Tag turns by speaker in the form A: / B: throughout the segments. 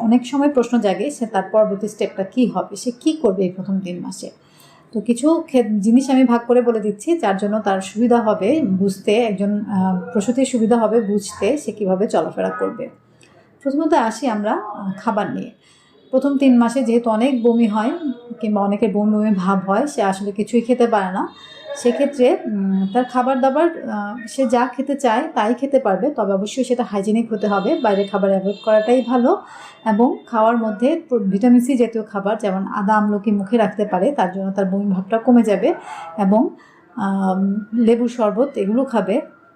A: অনেক সময় প্রশ্ন জাগে সে তার পরবর্তী স্টেপটা কী হবে, সে কী করবে এই প্রথম 3 মাসে। তো কিছু জিনিস আমি ভাগ করে বলে দিচ্ছি যার জন্য তার সুবিধা হবে বুঝতে, একজন প্রসূতির সুবিধা হবে বুঝতে সে কীভাবে চলাফেরা করবে। প্রথমত আসি আমরা খাবার নিয়ে। প্রথম 3 মাসে যেহেতু অনেক বমি হয় কিংবা অনেকের বমি বমি ভাব হয়, সে আসলে কিছুই খেতে পারে না। সেক্ষেত্রে তার খাবার দাবার সে যা খেতে চায় তাই খেতে পারবে, তবে অবশ্যই সেটা হাইজেনিক হতে হবে। বাইরের খাবার অ্যাভয়েড করাটাই ভালো এবং খাওয়ার মধ্যে ভিটামিন সি জাতীয় খাবার যেমন আদা আমলকি মুখে রাখতে পারে, তার জন্য তার বমি ভাবটা কমে যাবে। এবং লেবুর শরবত এগুলো খাবে।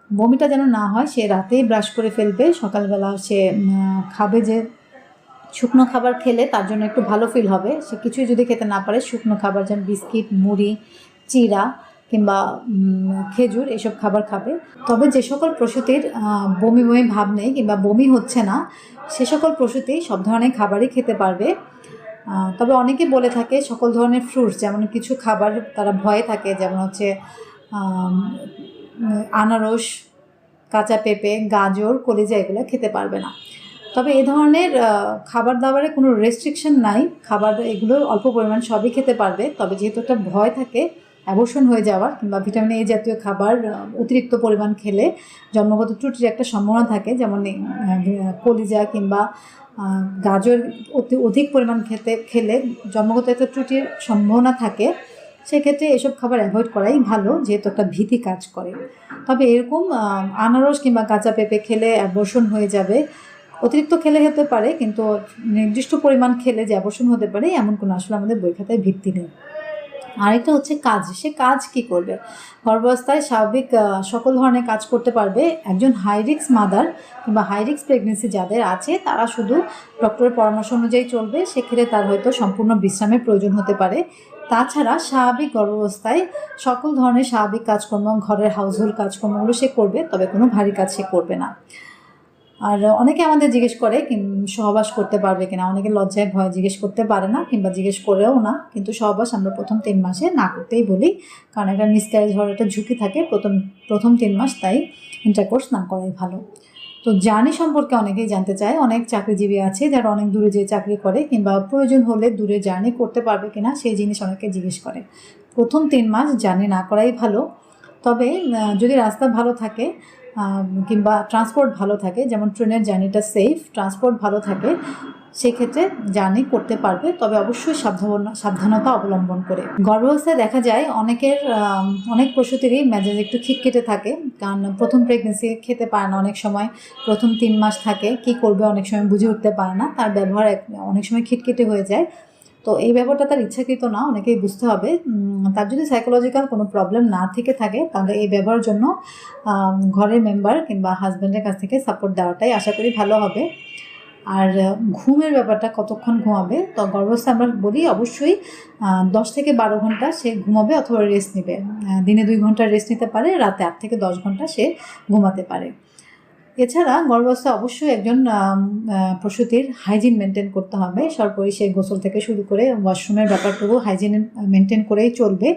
A: বমিটা যেন না হয়, সে রাতেই ব্রাশ করে ফেলবে। সকালবেলা সে খাবে যে শুকনো খাবার খেলে তার জন্য একটু ভালো ফিল হবে। সে কিছুই যদি খেতে না পারে, শুকনো খাবার যেমন বিস্কিট, মুড়ি, চিড়া কিংবা খেজুর এসব খাবার খাবে। তবে যে সকল প্রসূতির বমি বমি ভাব নেই কিংবা বমি হচ্ছে না, সে সকল প্রসূতি সব ধরনের খাবারই খেতে পারবে। তবে অনেকে বলে থাকে সকল ধরনের ফ্রুটস, যেমন কিছু খাবার তারা ভয়ে থাকে, যেমন হচ্ছে আনারস, কাঁচা পেঁপে, গাজর, কলিজা এগুলো খেতে পারবে না। তবে এ ধরনের খাবার দাবারে কোনো রেস্ট্রিকশন নাই, খাবার এগুলো অল্প পরিমাণ সবই খেতে পারবে। তবে যেহেতু একটা ভয় থাকে অ্যাবর্শন হয়ে যাওয়ার কিংবা ভিটামিন এ জাতীয় খাবার অতিরিক্ত পরিমাণ খেলে জন্মগত ত্রুটির একটা সম্ভাবনা থাকে, যেমন কলিজা কিংবা গাজর অধিক পরিমাণ খেলে জন্মগত একটা ত্রুটির সম্ভাবনা থাকে। সেক্ষেত্রে এসব খাবার অ্যাভয়েড করাই ভালো, যেহেতু একটা ভীতি কাজ করে। তবে এরকম আনারস কিংবা কাঁচা পেঁপে খেলে অ্যাবর্শন হয়ে যাবে, অতিরিক্ত খেলে হতে পারে, কিন্তু নির্দিষ্ট পরিমাণ খেলে যে অ্যাবর্শন হতে পারে এমন কোনো আসলে আমাদের বই খাতায় ভিত্তি নেই। আরেকটা হচ্ছে কাজ। সে কাজ কি করবে? গর্ভাবস্থায় স্বাভাবিক সকল ধরনের কাজ করতে পারবে। একজন হাই রিস্ক মাদার কিংবা হাই রিস্ক প্রেগনেন্সি যাদের আছে তারা শুধু ডক্টরের পরামর্শ অনুযায়ী চলবে। সেক্ষেত্রে তার হয়তো সম্পূর্ণ বিশ্রামের প্রয়োজন হতে পারে। তাছাড়া স্বাভাবিক গর্ভাবস্থায় সকল ধরনের স্বাভাবিক কাজকর্ম, ঘরের হাউসহোল্ড কাজকর্মগুলো সে করবে, তবে কোনো ভারী কাজ সে করবে না। আর অনেকে আমাদের জিজ্ঞেস করে সহবাস করতে পারবে কিনা, অনেকে লজ্জায় ভয় জিজ্ঞেস করতে পারে না কিংবা জিজ্ঞেস করেও না। কিন্তু সহবাস আমরা প্রথম 3 মাসে না করতেই বলি, কারণ এটা মিসক্যারেজ হওয়ার একটা ঝুঁকি থাকে প্রথম 3 মাস, তাই ইন্টারকোর্স না করাই ভালো। তো জার্নি সম্পর্কে অনেকেই জানতে চায়। অনেক চাকরিজীবী আছে যারা অনেক দূরে যেয়ে চাকরি করে কিংবা প্রয়োজন হলে দূরে জার্নি করতে পারবে কিনা সেই জিনিস অনেকে জিজ্ঞেস করে। প্রথম 3 মাস জার্নি না করাই ভালো। তবে যদি রাস্তা ভালো থাকে কিংবা ট্রান্সপোর্ট ভালো থাকে, যেমন ট্রেনের জার্নিটা সেফ, ট্রান্সপোর্ট ভালো থাকে, সেক্ষেত্রে জার্নি করতে পারবে, তবে অবশ্যই সাবধানতা অবলম্বন করে। গর্ভাবস্থায় দেখা যায় অনেক প্রসূতিরই মেজাজ একটু খিটখিটে থাকে, কারণ প্রথম প্রেগনেন্সি খেতে পারে না অনেক সময়, প্রথম 3 মাস থাকে, কি করবে অনেক সময় বুঝে উঠতে পারে না, তার ব্যবহার অনেক সময় খিটখিটে হয়ে যায়। তো এই ব্যাপারটা তার ইচ্ছাকৃত না, অনেকেই বুঝতে হবে। তার যদি সাইকোলজিক্যাল কোনো প্রবলেম না থেকে থাকে তাহলে এই ব্যবহারের জন্য ঘরের মেম্বার কিংবা হাজব্যান্ডের কাছ থেকে সাপোর্ট দেওয়াটাই আশা করি ভালো হবে। আর ঘুমের ব্যাপারটা, কতক্ষণ ঘুমাবে, তো গর্ভাবস্থায় আমরা বলি অবশ্যই 10 থেকে 12 ঘন্টা সে ঘুমাবে অথবা রেস্ট নেবে। দিনে 2 ঘন্টা রেস্ট নিতে পারে, রাতে 8 থেকে 10 ঘন্টা সে ঘুমাতে পারে। এছাড়া গর্ভাবস্থায় অবশ্যই একজন প্রসূতির হাইজিন মেনটেন করতে হবে। সর্বোপরি সে গোসল থেকে শুরু করে ওয়াশরুমের ব্যাপারটুকু হাইজিন মেনটেন করেই চলবে।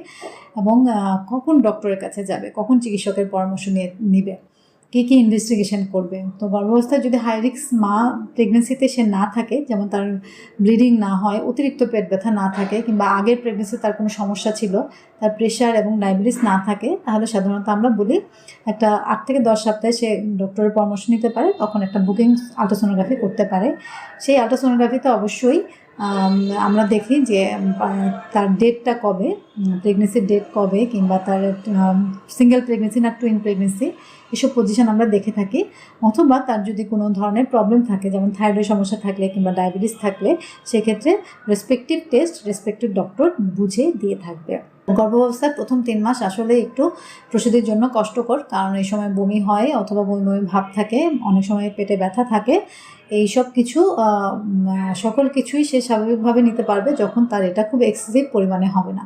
A: এবং কখন ডক্টরের কাছে যাবে, কখন চিকিৎসকের পরামর্শ নিবে, কী কী ইনভেস্টিগেশন করবে। তো গর্ভাবস্থায় যদি হাই রিস্ক প্রেগনেন্সিতে সে না থাকে, যেমন তার ব্লিডিং না হয়, অতিরিক্ত পেট ব্যথা না থাকে, কিংবা আগের প্রেগনেন্সিতে তার কোনো সমস্যা ছিল, তার প্রেশার এবং ডায়াবেটিস না থাকে, তাহলে সাধারণত আমরা বলি একটা 8 থেকে 10 সপ্তাহে সে ডক্টরের পরামর্শ নিতে পারে, তখন একটা বুকিং আলট্রাসোনোগ্রাফি করতে পারে। সেই আলট্রাসোনোগ্রাফিতে অবশ্যই আমরা দেখি যে তার ডেটটা কবে, প্রেগনেন্সির ডেট কবে, কিংবা তার সিঙ্গেল প্রেগনেন্সি না টুইন প্রেগনেন্সি, এসব পজিশন আমরা দেখে থাকি। অথবা তার যদি কোনো ধরনের প্রবলেম থাকে, যেমন থাইরয়েড সমস্যা থাকলে কিংবা ডায়াবেটিস থাকলে, সেক্ষেত্রে রেসপেক্টিভ টেস্ট রেসপেক্টিভ ডক্টর বুঝে দিয়ে থাকবে। গর্ভাবস্থার প্রথম 3 মাস আসলে একটু প্রসূতির জন্য কষ্টকর, কারণ এই সময় বমি হয় অথবা বমি বমি ভাব থাকে, অনেক সময় পেটে ব্যথা থাকে। এইসব কিছু সকল কিছুই সে স্বাভাবিকভাবে নিতে পারবে যখন তার এটা খুব এক্সেসিভ পরিমাণে হবে না।